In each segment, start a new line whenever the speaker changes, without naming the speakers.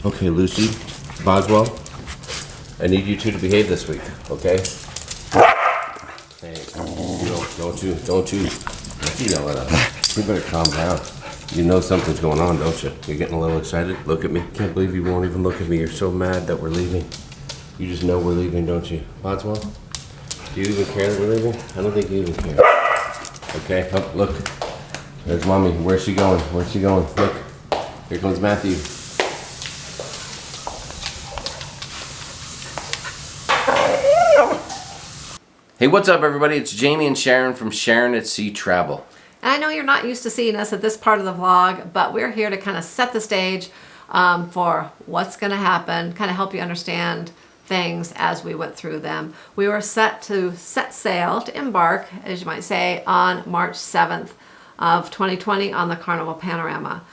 Okay, Lucy, Boswell, I need you two to behave this week, okay? Hey, don't you yell at us. You better calm down. You know something's going on, don't you? You're getting a little excited. Look at me. Can't believe you won't even look at me. You're so mad that we're leaving. You just know we're leaving, don't you? Boswell, do you even care that we're leaving? I don't think you even care. Okay, oh, look. There's Mommy. Where's she going? Where's she going? Look. Here comes Matthew. Hey, what's up, everybody? It's Jamie and Sharon from Sharonatsea Travel.
And I know you're not used to seeing us at this part of the vlog, but we're here to kind of set the stage for what's going to happen, kind of help you understand things as we went through them. We were set to set sail, to embark, as you might say, on March 7th of 2020 on the Carnival Panorama.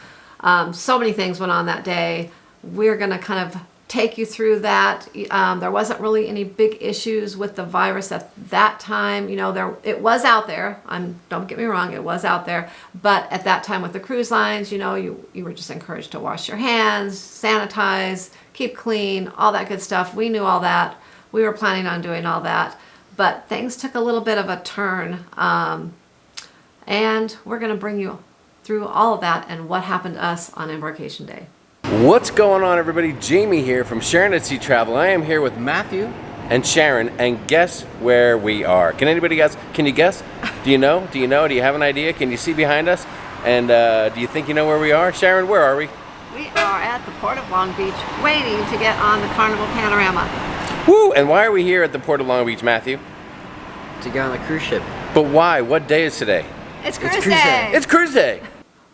So many things went on that day. We're going to kind of take you through that. There wasn't really any big issues with the virus at that time. You know, it was out there. Don't get me wrong, it was out there. But at that time with the cruise lines, you know, you were just encouraged to wash your hands, sanitize, keep clean, all that good stuff. We knew all that. We were planning on doing all that. But things took a little bit of a turn. And we're going to bring you through all of that and what happened to us on Embarkation Day.
What's going on, everybody? Jamie here from Sharonatsea Travel. I am here with Matthew and Sharon, and guess where we are? Can anybody guess? Can you guess? Do you know? Do you know? Do you have an idea? Can you see behind us? And do you think you know where we are? Sharon, where are we?
We are at the Port of Long Beach, waiting to get on the Carnival Panorama.
Woo! And why are we here at the Port of Long Beach, Matthew?
To get on the cruise ship.
But why? What day is today?
It's Cruise Day!
It's Cruise Day!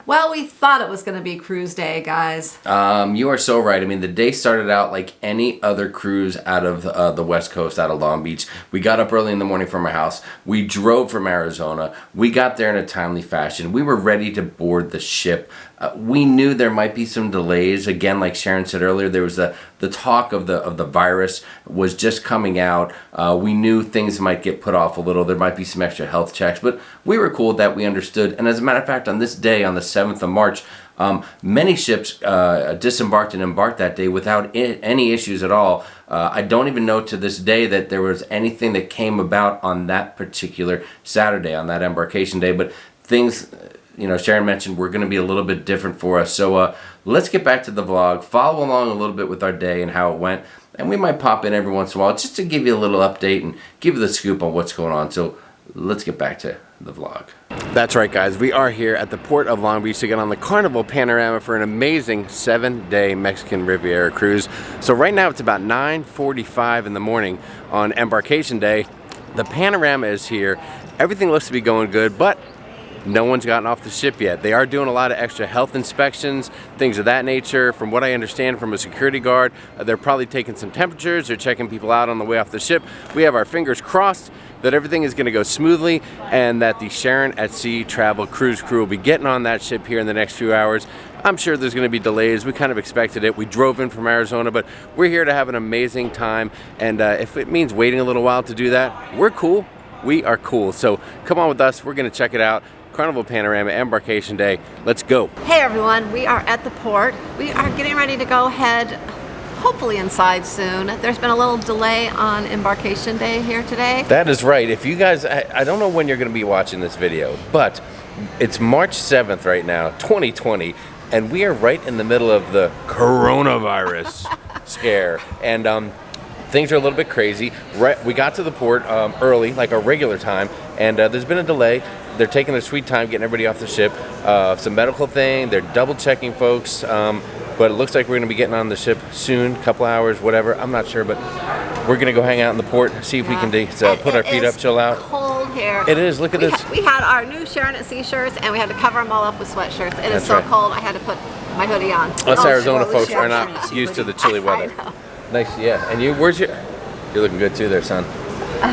Well, we thought it was going to be Cruise Day, guys.
You are so right. I mean, the day started out like any other cruise out of the West Coast, out of Long Beach. We got up early in the morning from our house. We drove from Arizona. We got there in a timely fashion. We were ready to board the ship. We knew there might be some delays. Again, like Sharon said earlier, there was the talk of the virus was just coming out. We knew things might get put off a little. There might be some extra health checks, but we were cool with that. We understood. And as a matter of fact, on this day, on the 7th of March, many ships disembarked and embarked that day without any issues at all. I don't even know to this day that there was anything that came about on that particular Saturday, on that embarkation day, but things... You know, Sharon mentioned we're going to be a little bit different for us. So let's get back to the vlog, follow along a little bit with our day and how it went. And we might pop in every once in a while just to give you a little update and give you the scoop on what's going on. So let's get back to the vlog. That's right, guys. We are here at the Port of Long Beach to get on the Carnival Panorama for an amazing 7-day Mexican Riviera cruise. So right now it's about 9:45 in the morning on Embarkation Day. The Panorama is here. Everything looks to be going good, but no one's gotten off the ship yet. They are doing a lot of extra health inspections, things of that nature. From what I understand from a security guard, they're probably taking some temperatures. They're checking people out on the way off the ship. We have our fingers crossed that everything is going to go smoothly and that the Sharonatsea Travel cruise crew will be getting on that ship here in the next few hours. I'm sure there's going to be delays. We kind of expected it. We drove in from Arizona, but we're here to have an amazing time. And if it means waiting a little while to do that, we're cool. We are cool. So come on with us. We're going to check it out. Carnival Panorama, Embarkation Day. Let's go.
Hey everyone, we are at the port. We are getting ready to go head, hopefully inside soon. There's been a little delay on Embarkation Day here today.
That is right. If you guys, I don't know when you're going to be watching this video, but it's March 7th right now, 2020, and we are right in the middle of the coronavirus scare. And things are a little bit crazy. Right, we got to the port early, like our regular time, and there's been a delay. They're taking their sweet time getting everybody off the ship. Some medical thing, they're double checking folks, but it looks like we're going to be getting on the ship soon, a couple hours, whatever. I'm not sure, but we're going to go hang out in the port, see if we can put our feet up, chill out.
Cold here.
It is. Look at this.
We had our new Sharonatsea shirts, and we had to cover them all up with sweatshirts. It is so cold, I had to put my hoodie on.
Us Arizona folks are not used to the chilly weather. Nice, yeah. And you, you're looking good too there, son.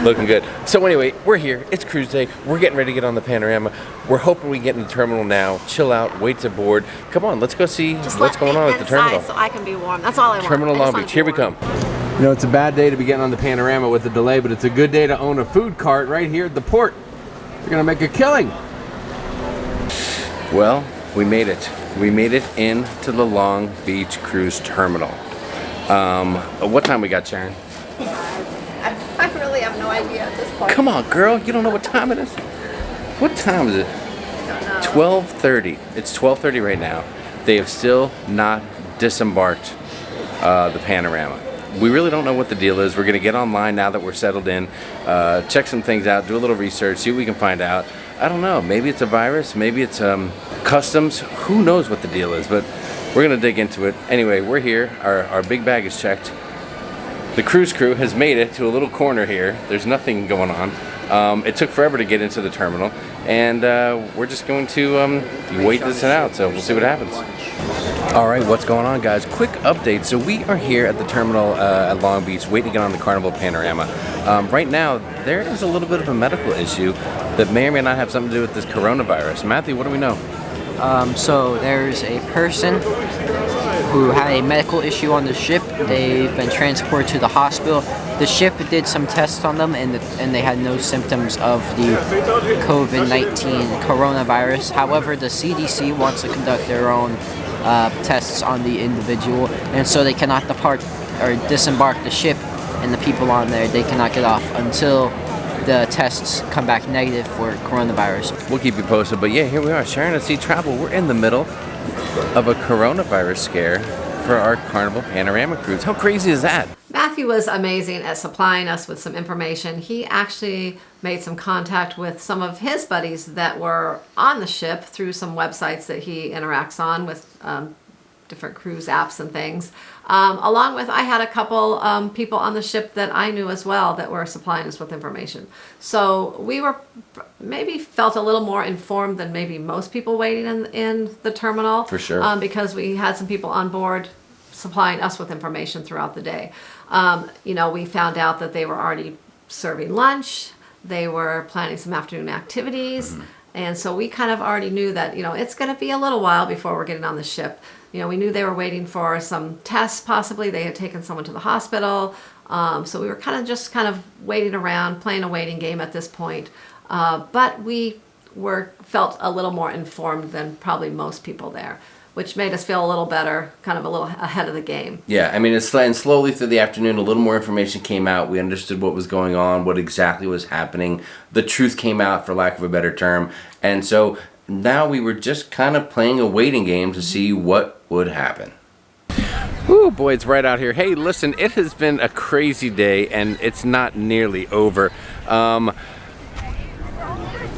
Looking good. So anyway, we're here. It's cruise day. We're getting ready to get on the Panorama. We're hoping we get in the terminal now, chill out, wait to board. Come on, let's go see what's going on at the terminal.
So I can be warm. That's all I want.
Terminal Long Beach. Here we come. You know, it's a bad day to be getting on the Panorama with the delay, but it's a good day to own a food cart right here at the port. We're gonna make a killing. Well, we made it. we made it into the Long Beach Cruise Terminal. What time we got, Sharon?
I really have no idea at this point.
Come on, girl. You don't know what time it is? What time is it? 12:30. It's 12:30 right now. They have still not disembarked the Panorama. We really don't know what the deal is. We're going to get online now that we're settled in, check some things out, do a little research, see what we can find out. I don't know. Maybe it's a virus. Maybe it's customs. Who knows what the deal is, but we're going to dig into it. Anyway, we're here. Our big bag is checked. The cruise crew has made it to a little corner here. There's nothing going on. It took forever to get into the terminal, and we're just going to wait this out, so we'll see what happens. All right, what's going on, guys? Quick update. So we are here at the terminal at Long Beach, waiting to get on the Carnival Panorama. Right now, there is a little bit of a medical issue that may or may not have something to do with this coronavirus. Matthew, what do we know?
So there's a person who had a medical issue on the ship. They've been transported to the hospital. The ship did some tests on them, and they had no symptoms of the COVID-19 coronavirus. However, the CDC wants to conduct their own tests on the individual, and so they cannot depart or disembark the ship, and the people on there, they cannot get off until the tests come back negative for coronavirus.
We'll keep you posted, but yeah, here we are, Sharon@Sea Travel. We're in the middle of a coronavirus scare for our Carnival Panorama cruise. How crazy is that?
Matthew was amazing at supplying us with some information. He actually made some contact with some of his buddies that were on the ship through some websites that he interacts on with different cruise apps and things. Along with, I had a couple people on the ship that I knew as well that were supplying us with information. So we were maybe felt a little more informed than maybe most people waiting in the terminal.
For sure.
Because we had some people on board supplying us with information throughout the day. We found out that they were already serving lunch. They were planning some afternoon activities. Mm-hmm. And so we kind of already knew that, it's going to be a little while before we're getting on the ship. We knew they were waiting for some tests, possibly. They had taken someone to the hospital. So we were kind of waiting around, playing a waiting game at this point. But we felt a little more informed than probably most people there, which made us feel a little better, kind of a little ahead of the game.
Yeah, I mean, and slowly through the afternoon, a little more information came out. We understood what was going on, what exactly was happening. The truth came out, for lack of a better term. And so now we were just kind of playing a waiting game to see what would happen. Ooh, boy, it's right out here. Hey, listen, it has been a crazy day, and it's not nearly over.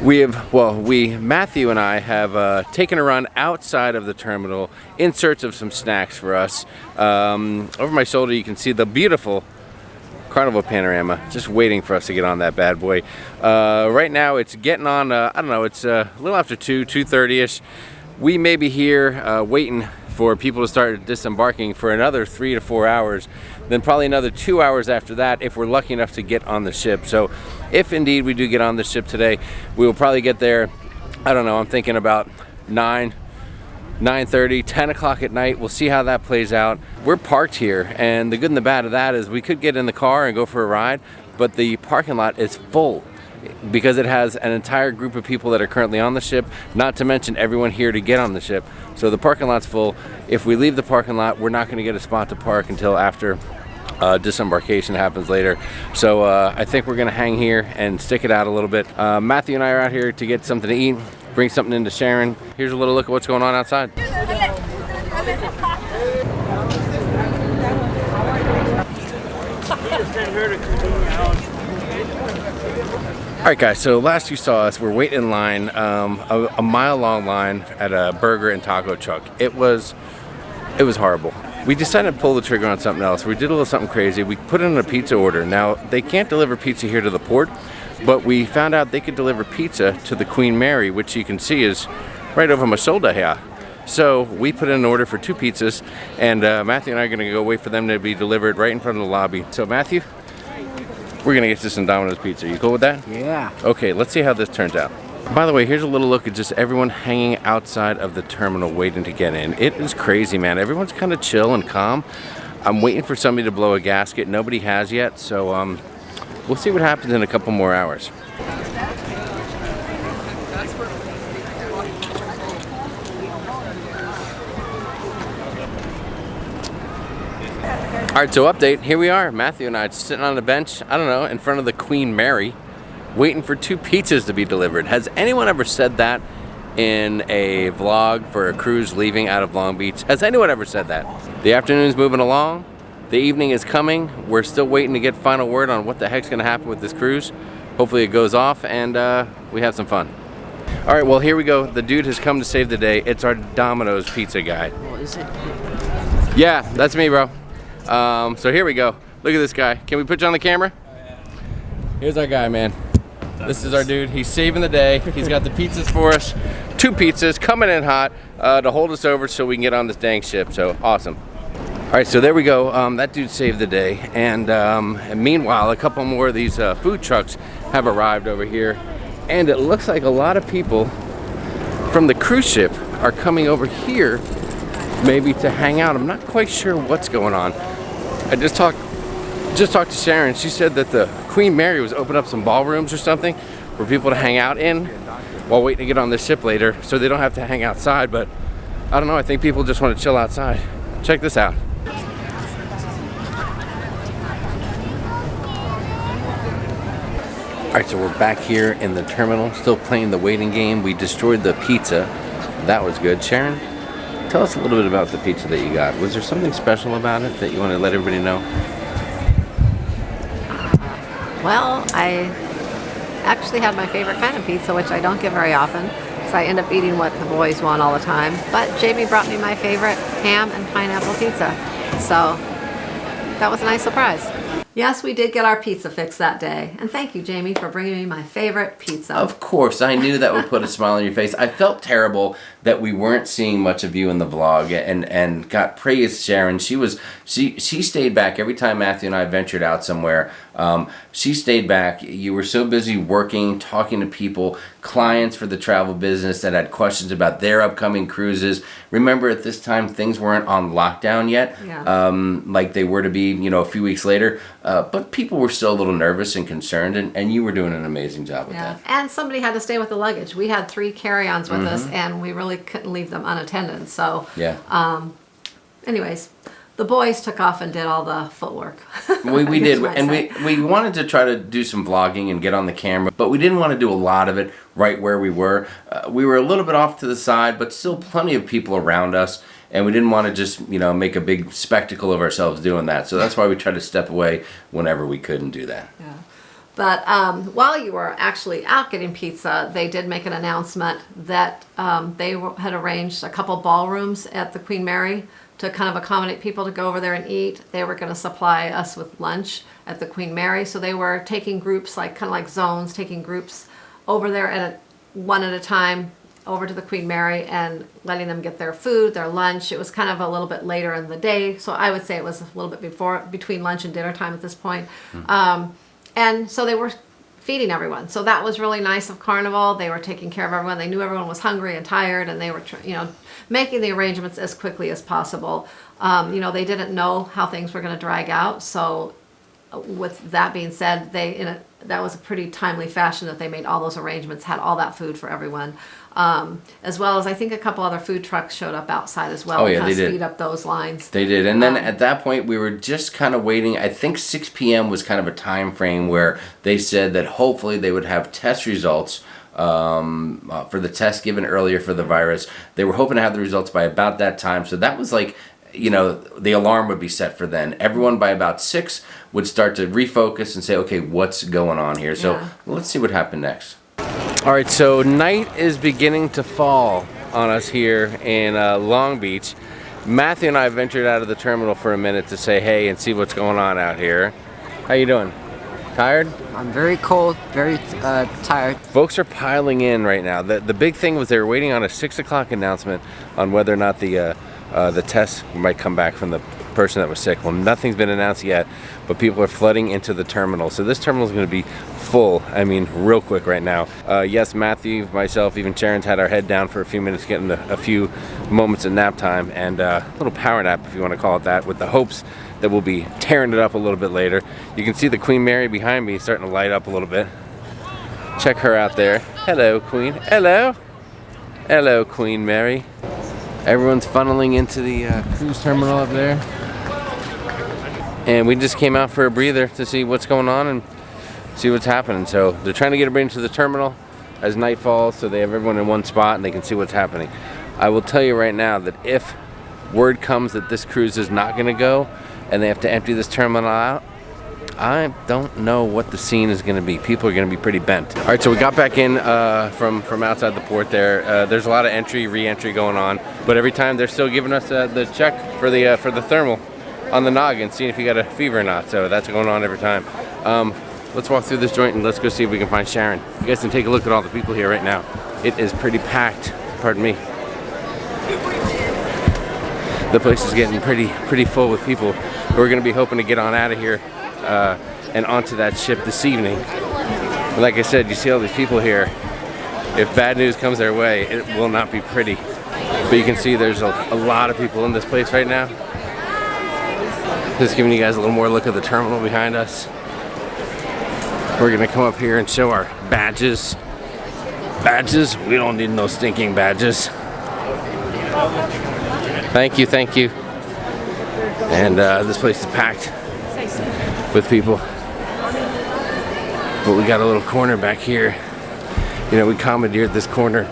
Matthew and I have taken a run outside of the terminal in search of some snacks for us. Over my shoulder, you can see the beautiful Carnival Panorama just waiting for us to get on that bad boy. Right now, it's getting on, it's a little after 2:30ish. We may be here waiting for people to start disembarking for another 3 to 4 hours, then probably another 2 hours after that if we're lucky enough to get on the ship. So if indeed we do get on the ship today, we will probably get there, I'm thinking about 9:30, 10 o'clock at night. We'll see how that plays out. We're parked here, and the good and the bad of that is we could get in the car and go for a ride, but the parking lot is full because it has an entire group of people that are currently on the ship, not to mention everyone here to get on the ship. So the parking lot's full. If we leave the parking lot, we're not going to get a spot to park until after disembarkation happens later. So I think we're going to hang here and stick it out a little bit. Matthew and I are out here to get something to eat, bring something into Sharon. Here's a little look at what's going on outside. Alright guys, so last you saw us, we're waiting in line, a mile-long line at a burger and taco truck. It was horrible. We decided to pull the trigger on something else. We did a little something crazy. We put in a pizza order. Now, they can't deliver pizza here to the port, but we found out they could deliver pizza to the Queen Mary, which you can see is right over my shoulder here. So we put in an order for 2 pizzas, and Matthew and I are going to go wait for them to be delivered right in front of the lobby. So Matthew, we're going to get you some Domino's pizza. You cool with that?
Yeah.
Okay, let's see how this turns out. By the way, here's a little look at just everyone hanging outside of the terminal waiting to get in. It is crazy, man. Everyone's kind of chill and calm. I'm waiting for somebody to blow a gasket. Nobody has yet, so we'll see what happens in a couple more hours. Alright, so update, here we are, Matthew and I sitting on a bench, I don't know, in front of the Queen Mary, waiting for 2 pizzas to be delivered. Has anyone ever said that in a vlog for a cruise leaving out of Long Beach? Has anyone ever said that? The afternoon's moving along, the evening is coming, we're still waiting to get final word on what the heck's gonna happen with this cruise. Hopefully it goes off and we have some fun. Alright, well here we go, the dude has come to save the day. It's our Domino's pizza guy.
Well, is it?
Yeah, that's me, bro. So here we go. Look at this guy. Can we put you on the camera? Here's our guy, man. This is our dude. He's saving the day. He's got the pizzas for us. 2 pizzas coming in hot to hold us over so we can get on this dang ship. So awesome. All right, so there we go. That dude saved the day. And meanwhile, a couple more of these food trucks have arrived over here. And it looks like a lot of people from the cruise ship are coming over here maybe to hang out. I'm not quite sure what's going on. I just talked to Sharon. She said that the Queen Mary was opening up some ballrooms or something for people to hang out in while waiting to get on the ship later, so they don't have to hang outside. But I don't know, I think people just want to chill outside. Check this out. All right, so we're back here in the terminal, still playing the waiting game. We destroyed the pizza. That was good. Sharon, tell us a little bit about the pizza that you got. Was there something special about it that you want to let everybody know?
Well, I actually had my favorite kind of pizza, which I don't get very often, so I end up eating what the boys want all the time. But Jamie brought me my favorite ham and pineapple pizza, so that was a nice surprise. Yes, we did get our pizza fix that day, and thank you, Jamie, for bringing me my favorite pizza.
Of course, I knew that would put a smile on your face. I felt terrible that we weren't seeing much of you in the vlog, and got praised Sharon. She stayed back every time Matthew and I ventured out somewhere. She stayed back. You were so busy working, talking to people, clients for the travel business that had questions about their upcoming cruises. Remember, at this time, things weren't on lockdown yet,
yeah.
like they were to be, a few weeks later. But people were still a little nervous and concerned, and you were doing an amazing job with that.
And somebody had to stay with the luggage. We had 3 carry-ons with us, and we really couldn't leave them unattended. So, anyways, the boys took off and did all the footwork.
We did, and we wanted to try to do some vlogging and get on the camera, but we didn't want to do a lot of it right where we were. We were a little bit off to the side, but still plenty of people around us. And we didn't want to just, make a big spectacle of ourselves doing that. So that's why we tried to step away whenever we could and do that.
Yeah. But while you were actually out getting pizza, they did make an announcement that they had arranged a couple ballrooms at the Queen Mary to kind of accommodate people to go over there and eat. They were going to supply us with lunch at the Queen Mary. So they were taking groups, kind of like zones, taking groups over there one at a time, over to the Queen Mary and letting them get their food, their lunch. It was kind of a little bit later in the day, so I would say it was a little bit between lunch and dinner time at this point. And so they were feeding everyone. So that was really nice of Carnival. They were taking care of everyone. They knew everyone was hungry and tired, and they were making the arrangements as quickly as possible. They didn't know how things were going to drag out, so with that being said, that was a pretty timely fashion that they made all those arrangements, had all that food for everyone. As well as I think a couple other food trucks showed up outside as well.
Oh yeah, they did.
Speed up those lines.
They did, and then at that point we were just kind of waiting. I think 6 p.m. was kind of a time frame where they said that hopefully they would have test results for the test given earlier for the virus. They were hoping to have the results by about that time. So that was like, the alarm would be set for then. Everyone by about 6 would start to refocus and say, okay, what's going on here? So let's see what happened next. All right, so night is beginning to fall on us here in Long Beach. Matthew and I ventured out of the terminal for a minute to say hey and see what's going on out here. How you doing? Tired?
I'm very cold, very tired.
Folks are piling in right now. The big thing was they were waiting on a 6 o'clock announcement on whether or not the test might come back from the person that was sick. Well, nothing's been announced yet, but people are flooding into the terminal. So this terminal is going to be full, real quick right now. Yes, Matthew, myself, even Sharon's had our head down for a few minutes, getting a few moments of nap time, and a little power nap, if you want to call it that, with the hopes that we'll be tearing it up a little bit later. You can see the Queen Mary behind me starting to light up a little bit. Check her out there. Hello, Queen. Hello. Hello, Queen Mary. Everyone's funneling into the cruise terminal up there. And we just came out for a breather to see what's going on and see what's happening. So they're trying to get everybody into the terminal as night falls, so they have everyone in one spot and they can see what's happening. I will tell you right now that if word comes that this cruise is not going to go and they have to empty this terminal out, I don't know what the scene is going to be. People are going to be pretty bent. All right, so we got back in from outside the port there. There's a lot of re-entry going on, but every time they're still giving us the check for the thermal on the noggin, seeing if you got a fever or not. So that's going on every time. Let's walk through this joint and let's go see if we can find Sharon. You guys can take a look at all the people here right now. It is pretty packed. Pardon me. The place is getting pretty full with people. We're going to be hoping to get on out of here and onto that ship this evening. But like I said, you see all these people here. If bad news comes their way, it will not be pretty. But you can see there's a lot of people in this place right now. Just giving you guys a little more look at the terminal behind us. We're gonna come up here and show our badges. Badges? We don't need no stinking badges. Thank you, thank you. And this place is packed with people. But we got a little corner back here. You know, we commandeered this corner,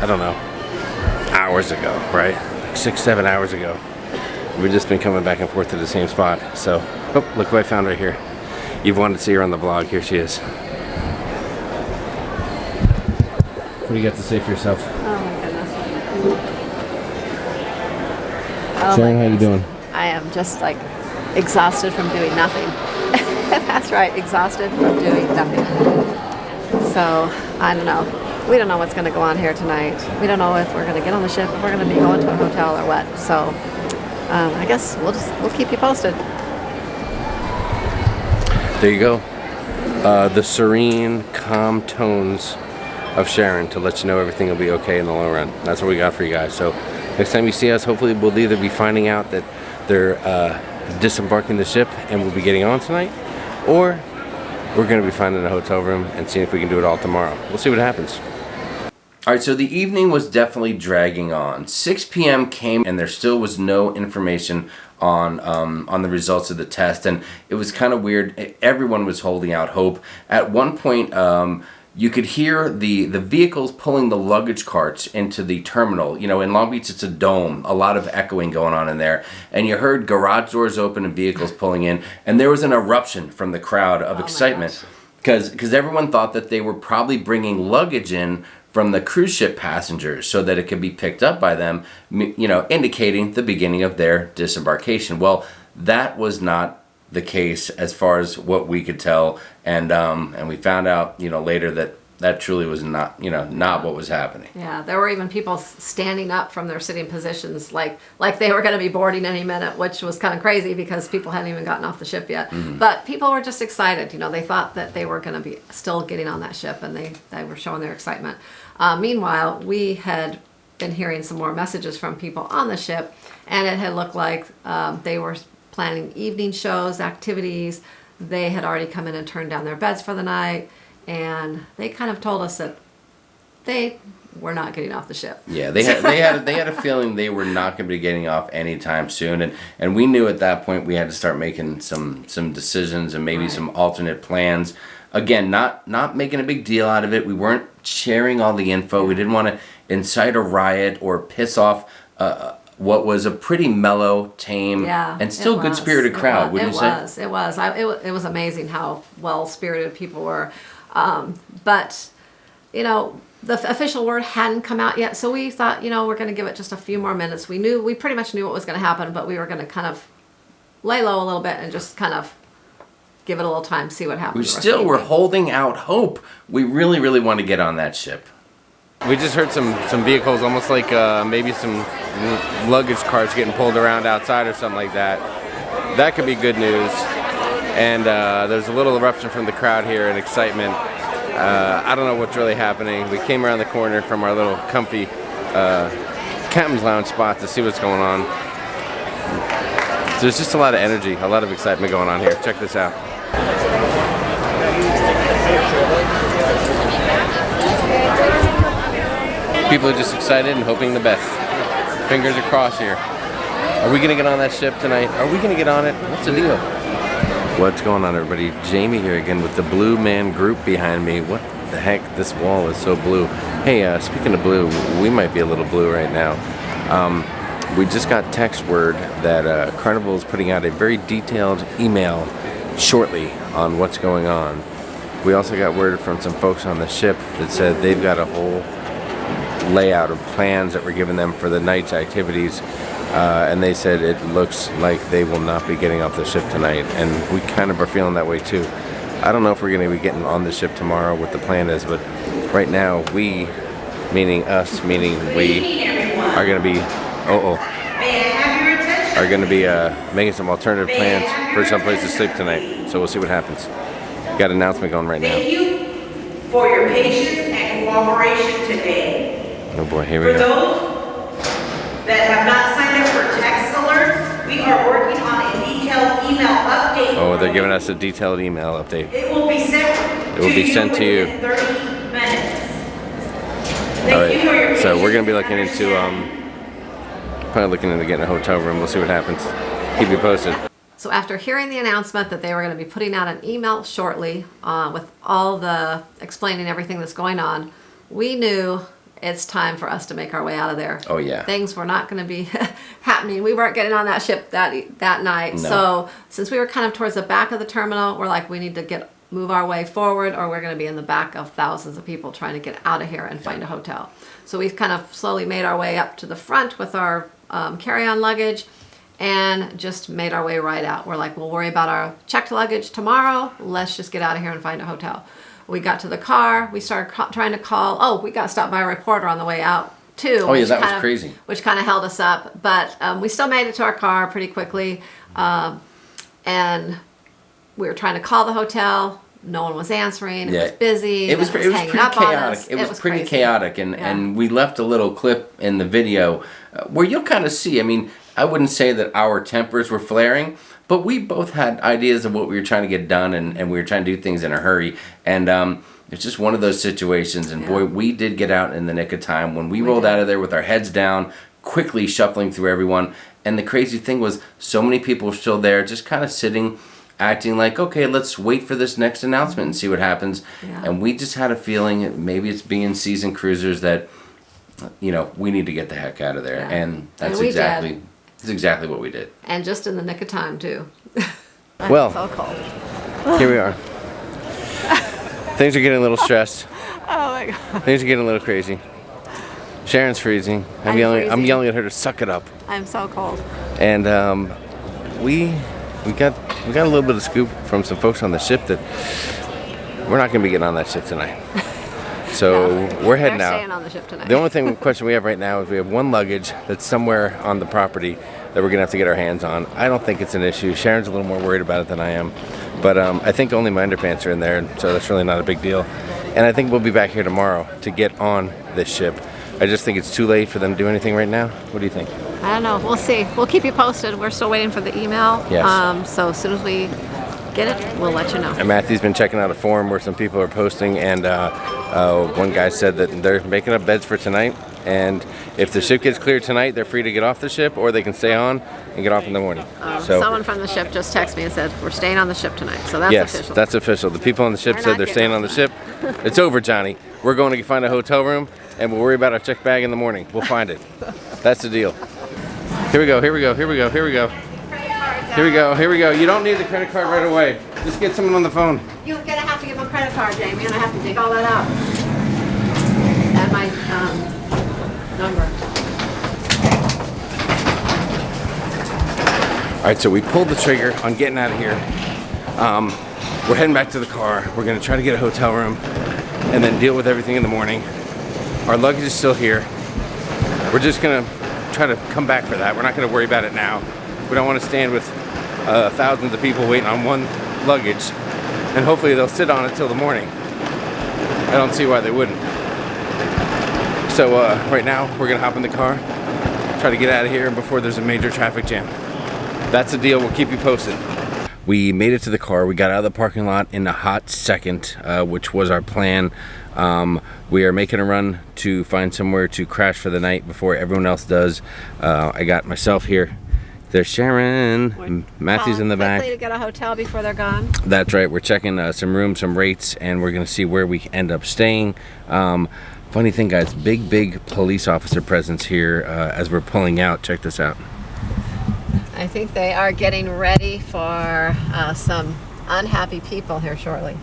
I don't know, hours ago, right? Like 6-7 hours ago. We've just been coming back and forth to the same spot. So, oh, look who I found right here. You've wanted to see her on the vlog. Here she is. What do you got to say for yourself?
Oh my goodness.
Sharon, how you doing?
I am just like exhausted from doing nothing. That's right, exhausted from doing nothing. So, I don't know. We don't know what's going to go on here tonight. We don't know if we're going to get on the ship, if we're going to be going to a hotel or what. So, I guess we'll keep you posted.
There you go. The serene, calm tones of Sharon to let you know everything will be okay in the long run. That's what we got for you guys. So next time you see us, hopefully we'll either be finding out that they're disembarking the ship and we'll be getting on tonight, or we're going to be finding a hotel room and seeing if we can do it all tomorrow. We'll see what happens. All right, so the evening was definitely dragging on. 6 p.m. came and there still was no information on the results of the test, and it was kind of weird. Everyone was holding out hope. At one point, you could hear the vehicles pulling the luggage carts into the terminal. You know, in Long Beach, it's a dome, a lot of echoing going on in there. And you heard garage doors open and vehicles pulling in, and there was an eruption from the crowd of excitement because everyone thought that they were probably bringing luggage in from the cruise ship passengers so that it could be picked up by them, you know, indicating the beginning of their disembarkation. Well, that was not the case as far as what we could tell, and we found out, you know, later that truly was not, you know, not what was happening.
Yeah, there were even people standing up from their sitting positions like they were going to be boarding any minute, which was kind of crazy because people hadn't even gotten off the ship yet. Mm-hmm. But people were just excited. You know, they thought that they were going to be still getting on that ship, and they were showing their excitement. Meanwhile, we had been hearing some more messages from people on the ship, and it had looked like they were planning evening shows, activities. They had already come in and turned down their beds for the night, and they kind of told us that they were not getting off the ship.
Yeah, they had a feeling they were not going to be getting off anytime soon, and we knew at that point we had to start making some decisions and maybe some alternate plans. Again, not making a big deal out of it. We weren't sharing all the info. We didn't want to incite a riot or piss off what was a pretty mellow, tame, and still good-spirited crowd. Wouldn't you say?
It was. It was amazing how well-spirited people were. But, you know, the official word hadn't come out yet, so we thought, you know, we're going to give it just a few more minutes. We pretty much knew what was going to happen, but we were going to kind of lay low a little bit and just kind of give it a little time, see what happens.
We're holding out hope. We really, really want to get on that ship. We just heard some vehicles, almost like maybe some luggage carts getting pulled around outside or something like that. That could be good news. And there's a little eruption from the crowd here and excitement. I don't know what's really happening. We came around the corner from our little comfy captain's lounge spot to see what's going on. So there's just a lot of energy, a lot of excitement going on here. Check this out. People are just excited and hoping the best. Fingers are crossed here. Are we going to get on that ship tonight? Are we going to get on it? What's the deal? What's going on, everybody? Jamie here again with the Blue Man Group behind me. What the heck? This wall is so blue. Hey, speaking of blue, we might be a little blue right now. We just got text word that Carnival is putting out a very detailed email shortly on what's going on. We also got word from some folks on the ship that said they've got a whole layout of plans that were given them for the night's activities, and they said it looks like they will not be getting off the ship tonight, and we kind of are feeling that way too. I don't know if we're going to be getting on the ship tomorrow, what the plan is, but right now we, meaning us, meaning we, are going to be are going to be making some alternative plans for some place to sleep tonight. So we'll see what happens. Got an announcement going right now.
Thank you for your patience and cooperation today.
Oh boy, here we go.
For those that have not signed up for text alerts, we are working on a detailed email update.
Oh, they're giving us a detailed email update.
It will be sent to you within 30 minutes. Thank you for your patience.
So we're going to be looking into probably looking into getting a hotel room. We'll see what happens. Keep you posted.
So after hearing the announcement that they were going to be putting out an email shortly with all the explaining everything that's going on, we knew it's time for us to make our way out of there.
Oh yeah.
Things were not going to be happening. We weren't getting on that ship that night.
No.
So since we were kind of towards the back of the terminal, we're like, we need to move our way forward, or we're going to be in the back of thousands of people trying to get out of here and find a hotel. So we've kind of slowly made our way up to the front with our carry-on luggage and just made our way right out. We're like, we'll worry about our checked luggage tomorrow. Let's just get out of here and find a hotel. We got to the car. We started trying to call. Oh, we got stopped by a reporter on the way out too.
Oh yeah, that was crazy.
Which kind of held us up, but we still made it to our car pretty quickly. And we were trying to call the hotel. No one was answering. It was busy.
It was pretty chaotic. It was pretty chaotic, and
Yeah.
and we left a little clip in the video where you'll kind of see. I mean, I wouldn't say that our tempers were flaring, but we both had ideas of what we were trying to get done, and we were trying to do things in a hurry. And it's just one of those situations. And boy, we did get out in the nick of time when we rolled out of there with our heads down, quickly shuffling through everyone. And the crazy thing was, so many people were still there, just kind of sitting, acting like, okay, let's wait for this next announcement and see what happens.
Yeah.
And we just had a feeling, maybe it's being seasoned cruisers, that we need to get the heck out of there.
Yeah.
And that's
And we
exactly what we did.
And just in the nick of time too.
Well,
so cold.
here we are. Things are getting a little stressed.
Oh my God.
Things are getting a little crazy. Sharon's freezing. I'm
freezing.
yelling at her to suck it up.
I'm so cold.
And we got a little bit of scoop from some folks on the ship that we're not going to be getting on that ship tonight. So we're heading
They're
out.
staying on the ship tonight.
The only question we have right now is we have one luggage that's somewhere on the property that we're going to have to get our hands on. I don't think it's an issue. Sharon's a little more worried about it than I am. But I think only my underpants are in there, so that's really not a big deal. And I think we'll be back here tomorrow to get on this ship. I just think it's too late for them to do anything right now. What do you think?
I don't know. We'll see. We'll keep you posted. We're still waiting for the email.
Yes.
So as soon as we get it, we'll let you know.
And Matthew's been checking out a forum where some people are posting, and one guy said that they're making up beds for tonight, and if the ship gets cleared tonight, they're free to get off the ship, or they can stay on and get off in the morning.
Someone from the ship just texted me and said, we're staying on the ship tonight. So that's official.
Yes, that's official. The people on the ship
We're
said
not
they're
getting
staying
off
on the ship. It's over, Johnny. We're going to find a hotel room, and we'll worry about our check bag in the morning. We'll find it. That's the deal. Here we go. You don't need the credit card right away. Just get someone on the phone.
You're going to have to give them a credit card, Jamie, and I have to dig all that out. And my number.
All right, so we pulled the trigger on getting out of here. We're heading back to the car. We're going to try to get a hotel room and then deal with everything in the morning. Our luggage is still here. We're just going to try to come back for that. We're not going to worry about it now. We don't want to stand with thousands of people waiting on one luggage, and hopefully they'll sit on it till the morning. I don't see why they wouldn't. So right now we're going to hop in the car, try to get out of here before there's a major traffic jam. That's the deal. We'll keep you posted. We made it to the car. We got out of the parking lot in a hot second, which was our plan. We are making a run to find somewhere to crash for the night before everyone else does. I got myself here, There's Sharon. Matthew's in the back.
Quickly to get a hotel before they're gone.
That's right. We're checking some rooms, some rates, and we're going to see where we end up staying. Funny thing, guys, big police officer presence here as we're pulling out. Check this out.
I think they are getting ready for some unhappy people here shortly.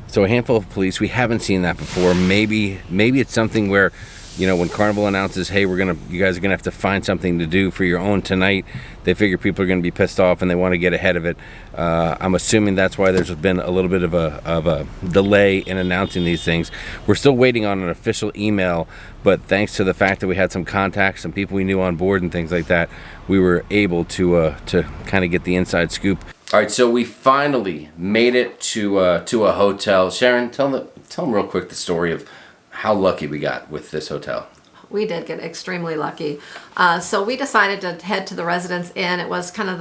So a handful of police. We haven't seen that before. Maybe it's something where, you know, when Carnival announces, hey, you guys are gonna have to find something to do for your own tonight, they figure people are gonna be pissed off and they want to get ahead of it. I'm assuming that's why there's been a little bit of a delay in announcing these things. We're still waiting on an official email, but thanks to the fact that we had some contacts, some people we knew on board and things like that, we were able to kind of get the inside scoop. All right, so we finally made it to a hotel. Sharon, tell them real quick the story of how lucky we got with this hotel.
We did get extremely lucky. So we decided to head to the Residence Inn. It was kind of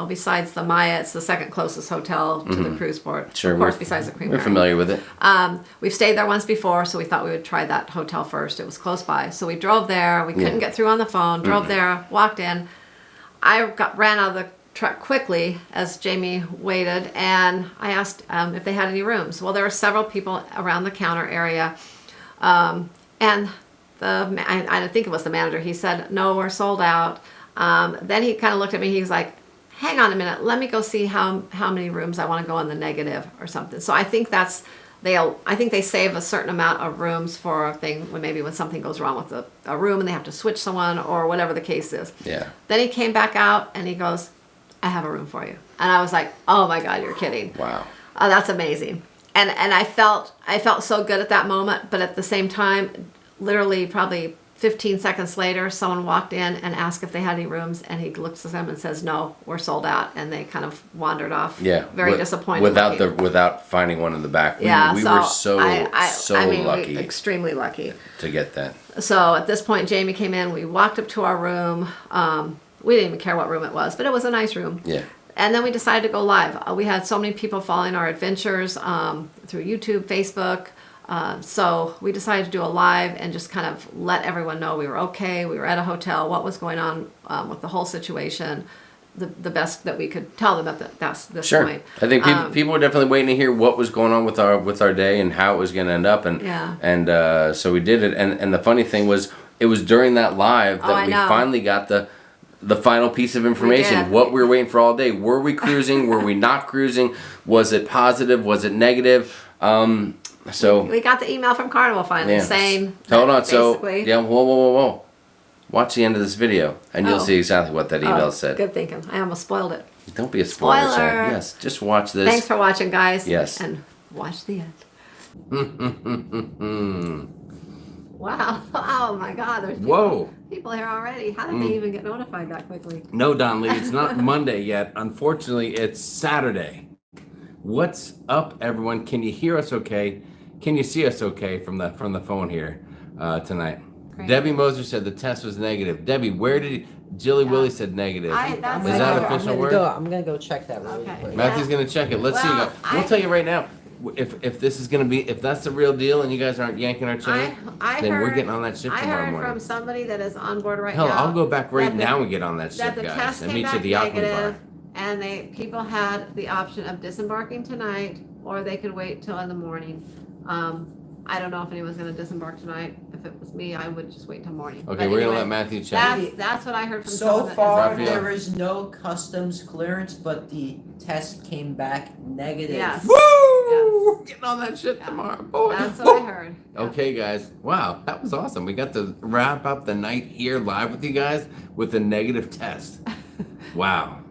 besides the Maya, it's the second closest hotel to the cruise port.
Sure,
of course, besides the Queen
We're
Mary.
familiar with it.
We've stayed there once before, so we thought we would try that hotel first. It was close by. So we drove there. We couldn't get through on the phone. Drove there, walked in. I ran out of the truck quickly as Jamie waited, and I asked if they had any rooms. Well, there were several people around the counter area, and I think it was the manager. He said, "No, we're sold out." Then he kind of looked at me. He was like, "Hang on a minute. Let me go see how many rooms I want to go in the negative or something." So I think they save a certain amount of rooms for a thing when something goes wrong with a room and they have to switch someone or whatever the case is.
Yeah.
Then he came back out and he goes, "I have a room for you." And I was like, "Oh my God, you're kidding."
Wow.
That's amazing. And I felt so good at that moment, but at the same time, literally probably 15 seconds later, someone walked in and asked if they had any rooms, and he looks at them and says, "No, we're sold out," and they kind of wandered off.
Yeah.
Very disappointed.
Without finding one in the back. We were so lucky.
Extremely lucky
to get that.
So at this point, Jamie came in. We walked up to our room. We didn't even care what room it was, but it was a nice room.
Yeah.
And then we decided to go live. We had so many people following our adventures through YouTube, Facebook. So we decided to do a live and just kind of let everyone know we were okay. We were at a hotel, what was going on with the whole situation, the best that we could tell them at this point.
I think people were definitely waiting to hear what was going on with our day and how it was going to end up. And so we did it. And the funny thing was, it was during that live that we finally got the final piece of information, what we were waiting for all day. Were we cruising? Were we not cruising? Was it positive? Was it negative? So
we got the email from Carnival finally saying.
Hold on.
Basically,
So whoa. Watch the end of this video, and you'll see exactly what that email said.
Good thinking. I almost spoiled it.
Don't be a spoiler.
Spoiler.
Yes, just watch this.
Thanks for watching, guys.
Yes.
And watch the end. Wow. Oh my God. There's people here already. How did they even get notified that quickly?
No, Don Lee, it's not Monday yet. Unfortunately, it's Saturday. What's up, everyone? Can you hear us okay? Can you see us okay from the phone here tonight? Great. Debbie Moser said the test was negative. Debbie, where did Jilly Willie said negative? Is that official word?
I'm gonna go check that really quick.
Matthew's gonna check it. Let's see. We'll tell you right now. If this is gonna be, if that's the real deal and you guys aren't yanking our chain, then we're getting on that ship tomorrow morning.
I heard from somebody that is on board right now.
Hell, I'll go back right now and get on that ship, guys, and meet you at the Aqua Bar.
And people had the option of disembarking tonight, or they could wait till in the morning. I don't know if anyone's going to disembark tonight. If it was me, I would just wait till morning.
Okay, we're going to let Matthew check.
That's what I heard from
someone. So far, there is no customs clearance, but the test came back negative.
Yes.
Woo! Yes. Getting on that shit tomorrow, boy.
That's what I heard.
Okay, guys. Wow, that was awesome. We got to wrap up the night here live with you guys with a negative test. Wow.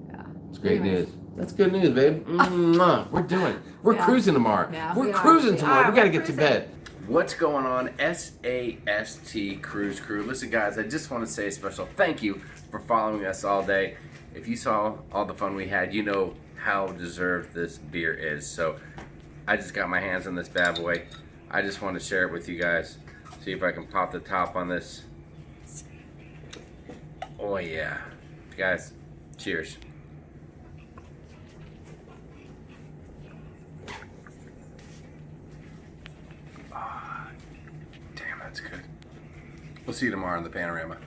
Yeah.
It's great news. That's good news, babe. We're cruising tomorrow.
Yeah,
we're cruising tomorrow. We got to get to bed. What's going on, SAST Cruise Crew? Listen, guys, I just want to say a special thank you for following us all day. If you saw all the fun we had, you know how deserved this beer is. So I just got my hands on this bad boy. I just want to share it with you guys. See if I can pop the top on this. Oh, yeah. Guys, cheers. Damn, that's good. We'll see you tomorrow on the Panorama.